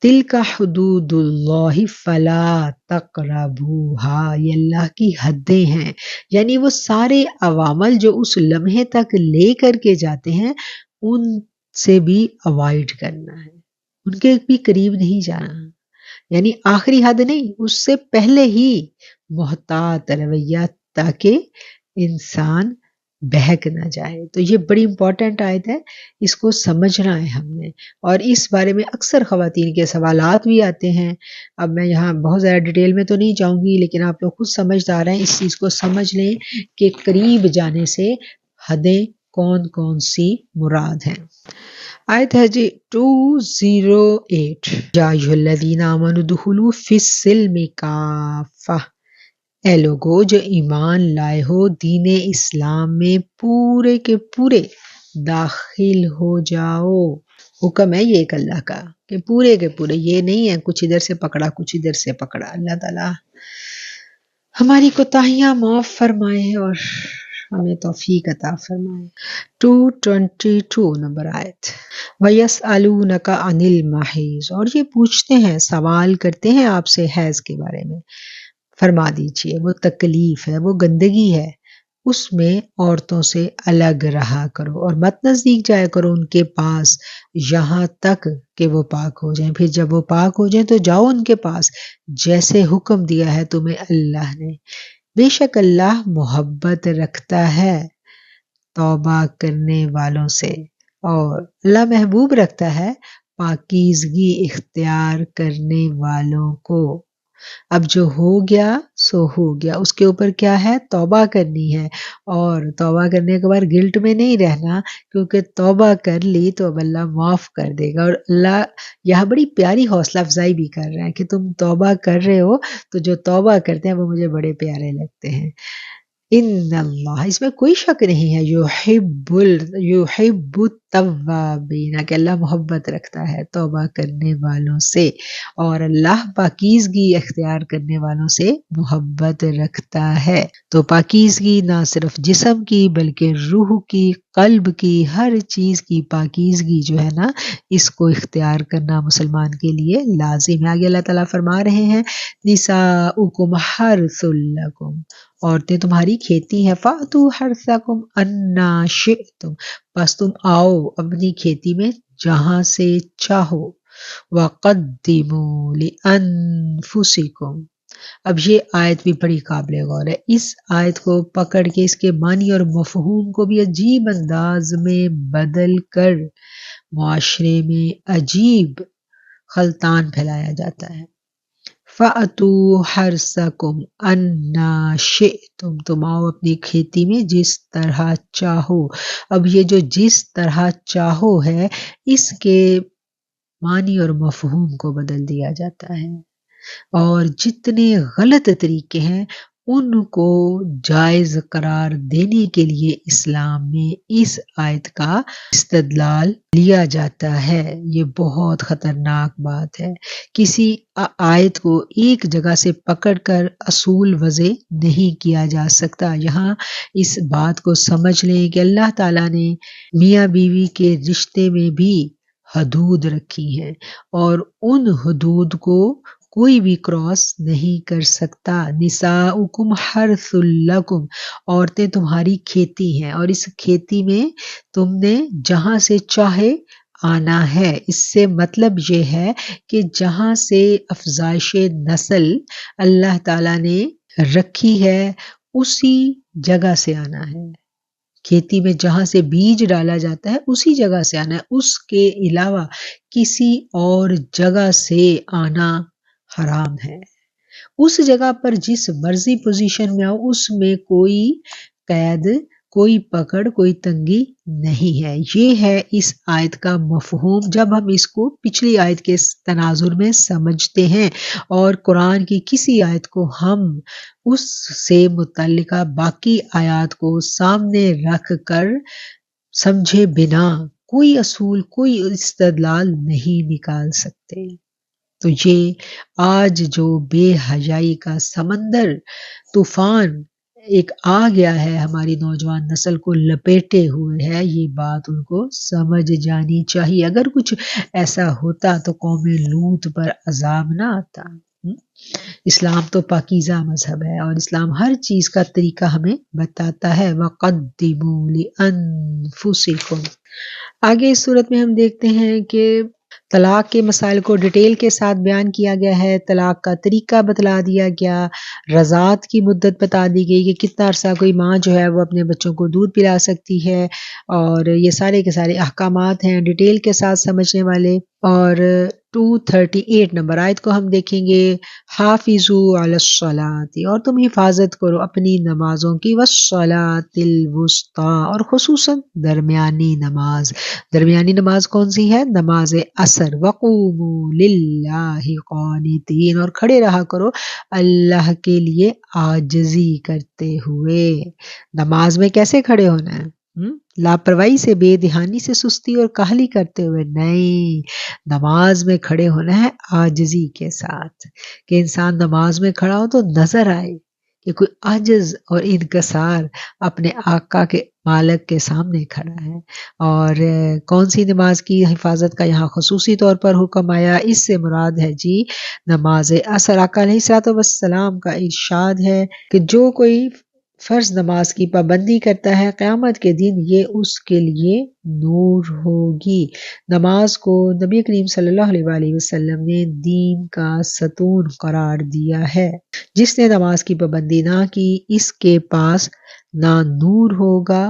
تلک حدود اللہ فلا تقربوها، یہ اللہ کی حدیں ہیں، یعنی وہ سارے عوامل جو اس لمحے تک لے کر کے جاتے ہیں ان سے بھی اوائڈ کرنا ہے، ان کے بھی قریب نہیں جانا، یعنی آخری حد نہیں، اس سے پہلے ہی محتاط رویہ تاکہ انسان بہک نہ جائے۔ تو یہ بڑی امپورٹنٹ آیت ہے، اس کو سمجھنا ہے ہم نے، اور اس بارے میں اکثر خواتین کے سوالات بھی آتے ہیں۔ اب میں یہاں بہت زیادہ ڈیٹیل میں تو نہیں جاؤں گی، لیکن آپ لوگ خود سمجھدار ہیں، اس چیز کو سمجھ لیں کہ قریب جانے سے حدیں کون کون سی مراد ہیں۔ آیت ہے جی 208، یا ایھا الذین آمنوا ادخلوا فی السلم کافہ، اے لوگو جو ایمان لائے ہو دین اسلام میں پورے کے پورے داخل ہو جاؤ۔ حکم ہے یہ ایک اللہ کا کہ پورے کے پورے، یہ نہیں ہے کچھ ادھر سے پکڑا کچھ ادھر سے پکڑا۔ اللہ تعالیٰ ہماری کوتاہیاں معاف فرمائے اور ہمیں توفیق عطا فرمائے۔ 222 نمبر آیت، وَيَسْأَلُونَكَ عَنِ الْمَحِيضِ، اور یہ پوچھتے ہیں، سوال کرتے ہیں آپ سے حیض کے بارے میں، فرما دیجئے وہ تکلیف ہے، وہ گندگی ہے، اس میں عورتوں سے الگ رہا کرو اور مت نزدیک جایا کرو ان کے پاس یہاں تک کہ وہ پاک ہو جائیں، پھر جب وہ پاک ہو جائیں تو جاؤ ان کے پاس جیسے حکم دیا ہے تمہیں اللہ نے، بے شک اللہ محبت رکھتا ہے توبہ کرنے والوں سے، اور اللہ محبوب رکھتا ہے پاکیزگی اختیار کرنے والوں کو۔ اب جو ہو گیا سو ہو گیا، اس کے اوپر کیا ہے؟ توبہ کرنی ہے، اور توبہ کرنے کے بعد گلٹ میں نہیں رہنا، کیونکہ توبہ کر لی تو اب اللہ معاف کر دے گا۔ اور اللہ یہاں بڑی پیاری حوصلہ افزائی بھی کر رہے ہیں کہ تم توبہ کر رہے ہو تو جو توبہ کرتے ہیں وہ مجھے بڑے پیارے لگتے ہیں۔ ان اللہ، اس میں کوئی شک نہیں ہے، یحب التوابین، کہ اللہ محبت رکھتا ہے توبہ کرنے والوں سے، اور اللہ پاکیزگی اختیار کرنے والوں سے محبت رکھتا ہے۔ تو پاکیزگی نہ صرف جسم کی بلکہ روح کی، قلب کی، ہر چیز کی پاکیزگی جو ہے نا، اس کو اختیار کرنا مسلمان کے لیے لازم ہے۔ آگے اللہ تعالیٰ فرما رہے ہیں، نساؤکم حرث لکم، عورتیں تمہاری کھیتی ہیں، فَأْتُوا حَرْثَكُمْ أَنَّا شِئْتُمْ، بس تم آؤ اپنی کھیتی میں جہاں سے چاہو، وَقَدِّمُوا لِأَنفُسِكُمْ۔ اب یہ آیت بھی بڑی قابل غور ہے، اس آیت کو پکڑ کے اس کے معنی اور مفہوم کو بھی عجیب انداز میں بدل کر معاشرے میں عجیب خلطان پھیلایا جاتا ہے۔ فَأْتُوا حَرْثَكُمْ أَنَّا شِئْتُمْ، تم آؤ اپنی کھیتی میں جس طرح چاہو۔ اب یہ جو جس طرح چاہو ہے، اس کے معنی اور مفہوم کو بدل دیا جاتا ہے، اور جتنے غلط طریقے ہیں ان کو جائز قرار دینے کے لیے اسلام میں اس آیت کا استدلال لیا جاتا ہے۔ یہ بہت خطرناک بات ہے، کسی آیت کو ایک جگہ سے پکڑ کر اصول وضع نہیں کیا جا سکتا۔ یہاں اس بات کو سمجھ لیں کہ اللہ تعالیٰ نے میاں بیوی کے رشتے میں بھی حدود رکھی ہیں، اور ان حدود کو کوئی بھی کراس نہیں کر سکتا۔ نساؤکم حرث لکم، عورتیں تمہاری کھیتی ہیں، اور اس کھیتی میں تم نے جہاں سے چاہے آنا ہے۔ اس سے مطلب یہ ہے کہ جہاں سے افزائش نسل اللہ تعالیٰ نے رکھی ہے اسی جگہ سے آنا ہے۔ کھیتی میں جہاں سے بیج ڈالا جاتا ہے اسی جگہ سے آنا ہے، اس کے علاوہ کسی اور جگہ سے آنا حرام ہے۔ اس جگہ پر جس مرضی پوزیشن میں آؤ، اس میں کوئی قید، کوئی پکڑ، کوئی تنگی نہیں ہے۔ یہ ہے اس آیت کا مفہوم جب ہم اس کو پچھلی آیت کے تناظر میں سمجھتے ہیں، اور قرآن کی کسی آیت کو ہم اس سے متعلقہ باقی آیات کو سامنے رکھ کر سمجھے بنا کوئی اصول، کوئی استدلال نہیں نکال سکتے۔ تو یہ آج جو بے حیائی کا سمندر، طوفان ایک آ گیا ہے ہماری نوجوان نسل کو لپیٹے ہوئے ہے، یہ بات ان کو سمجھ جانی چاہیے۔ اگر کچھ ایسا ہوتا تو قوم لوط پر عذاب نہ آتا۔ اسلام تو پاکیزہ مذہب ہے اور اسلام ہر چیز کا طریقہ ہمیں بتاتا ہے۔ وَقَدِّمُوا لِأَنفُسِكُمْ۔ آگے اس صورت میں ہم دیکھتے ہیں کہ طلاق کے مسائل کو ڈیٹیل کے ساتھ بیان کیا گیا ہے، طلاق کا طریقہ بتلا دیا گیا، رضاعت کی مدت بتا دی گئی کہ کتنا عرصہ کوئی ماں جو ہے وہ اپنے بچوں کو دودھ پلا سکتی ہے، اور یہ سارے کے سارے احکامات ہیں ڈیٹیل کے ساتھ سمجھنے والے۔ اور 238 نمبر آیت کو ہم دیکھیں گے، حافظوا علی الصلاۃ، اور تم حفاظت کرو اپنی نمازوں کی، والصلاۃ الوسطیٰ، اور خصوصاً درمیانی نماز۔ درمیانی نماز کون سی ہے؟ نماز عصر۔ وقوموا للہ قانتین، اور کھڑے رہا کرو اللہ کے لیے عاجزی کرتے ہوئے۔ نماز میں کیسے کھڑے ہونا ہے؟ لاپرواہی سے، بے دھیانی سے، سستی اور کاہلی کرتے ہوئے نہیں، نماز میں کھڑے ہونا ہے عاجزی کے ساتھ، کہ انسان نماز میں کھڑا ہو تو نظر آئے کہ کوئی عاجز اور انکسار اپنے آقا کے مالک کے سامنے کھڑا ہے۔ اور کون سی نماز کی حفاظت کا یہاں خصوصی طور پر حکم آیا؟ اس سے مراد ہے جی نماز عصر۔ آقا علیہ الصلوۃ والسلام کا ارشاد ہے کہ جو کوئی فرض نماز کی پابندی کرتا ہے قیامت کے دن یہ اس کے لیے نور ہوگی۔ نماز کو نبی کریم صلی اللہ علیہ وآلہ وسلم نے دین کا ستون قرار دیا ہے۔ جس نے نماز کی پابندی نہ کی اس کے پاس نہ نور ہوگا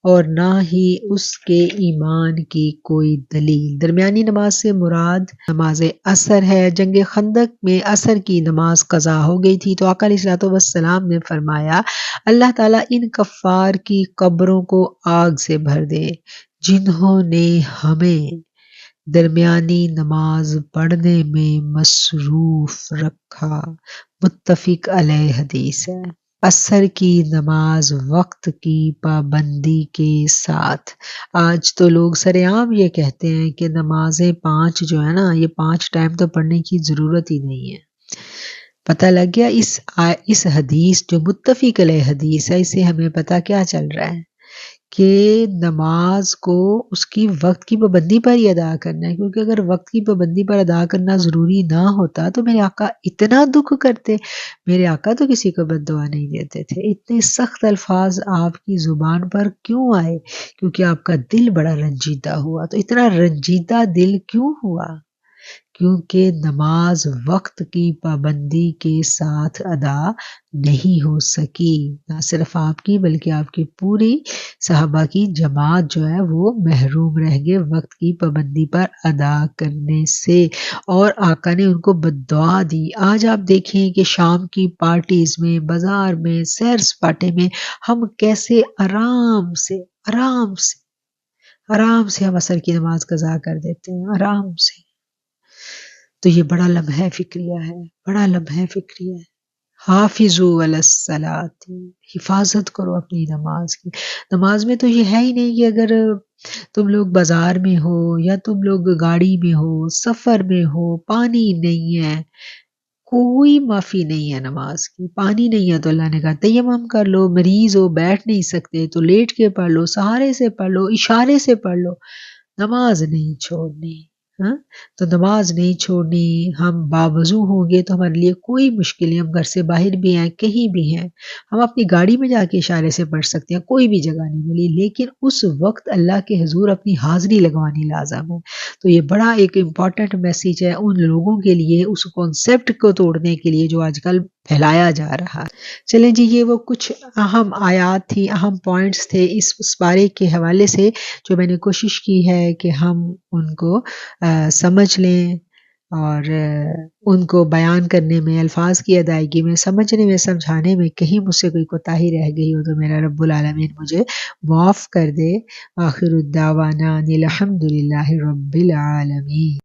اور نہ ہی اس کے ایمان کی کوئی دلیل۔ درمیانی نماز سے مراد نماز عصر ہے۔ جنگ خندق میں عصر کی نماز قضا ہو گئی تھی تو آقا علیہ الصلوۃ والسلام نے فرمایا اللہ تعالیٰ ان کفار کی قبروں کو آگ سے بھر دے جنہوں نے ہمیں درمیانی نماز پڑھنے میں مصروف رکھا۔ متفق علیہ حدیث ہے۔ عصر کی نماز وقت کی پابندی کے ساتھ۔ آج تو لوگ سر عام یہ کہتے ہیں کہ نمازیں 5 جو ہے نا، یہ 5 ٹائم تو پڑھنے کی ضرورت ہی نہیں ہے۔ پتہ لگ گیا اس حدیث جو متفق علیہ حدیث ہے، اس سے ہمیں پتہ کیا چل رہا ہے کہ نماز کو اس کی وقت کی پابندی پر ہی ادا کرنا ہے، کیونکہ اگر وقت کی پابندی پر ادا کرنا ضروری نہ ہوتا تو میرے آقا اتنا دکھ کرتے؟ میرے آقا تو کسی کو بد دعا نہیں دیتے تھے۔ اتنے سخت الفاظ آپ کی زبان پر کیوں آئے؟ کیونکہ آپ کا دل بڑا رنجیدہ ہوا۔ تو اتنا رنجیدہ دل کیوں ہوا؟ کیونکہ نماز وقت کی پابندی کے ساتھ ادا نہیں ہو سکی۔ نہ صرف آپ کی بلکہ آپ کی پوری صحابہ کی جماعت جو ہے وہ محروم رہ گئے وقت کی پابندی پر ادا کرنے سے، اور آقا نے ان کو بد دعا دی۔ آج آپ دیکھیں کہ شام کی پارٹیز میں، بازار میں، سیر سپاٹے میں ہم کیسے آرام سے ہم عصر کی نماز قضا کر دیتے ہیں، آرام سے۔ تو یہ بڑا لمحہ فکریہ ہے، بڑا لمحہ فکریہ ہے۔ حافظوا علی الصلاۃ، حفاظت کرو اپنی نماز کی۔ نماز میں تو یہ ہے ہی نہیں کہ اگر تم لوگ بازار میں ہو یا تم لوگ گاڑی میں ہو، سفر میں ہو، پانی نہیں ہے، کوئی معافی نہیں ہے نماز کی۔ پانی نہیں ہے تو اللہ نے کہا تیمم کر لو، مریض ہو بیٹھ نہیں سکتے تو لیٹ کے پڑھ لو، سہارے سے پڑھ لو، اشارے سے پڑھ لو، نماز نہیں چھوڑنی۔ تو نماز نہیں چھوڑنی۔ ہم باوضو ہوں گے تو ہمارے لیے کوئی مشکل نہیں، ہم گھر سے باہر بھی ہیں، کہیں بھی ہیں، ہم اپنی گاڑی میں جا کے اشارے سے پڑھ سکتے ہیں، کوئی بھی جگہ نہیں ملی، لیکن اس وقت اللہ کے حضور اپنی حاضری لگوانی لازم ہے۔ تو یہ بڑا ایک امپورٹنٹ میسیج ہے ان لوگوں کے لیے، اس کانسیپٹ کو توڑنے کے لیے جو آج کل پھیلایا جا رہا ہے۔ چلیں جی، یہ وہ کچھ اہم آیات تھی، اہم پوائنٹس تھے اس بارے کے حوالے سے جو میں نے کوشش کی ہے کہ ہم ان کو سمجھ لیں، اور ان کو بیان کرنے میں، الفاظ کی ادائیگی میں، سمجھنے میں، سمجھانے میں کہیں مجھ سے کوئی کوتاہی رہ گئی ہو تو میرا رب العالمین مجھے معاف کر دے۔ آخر الدعوانا ان الحمد للہ رب العالمین۔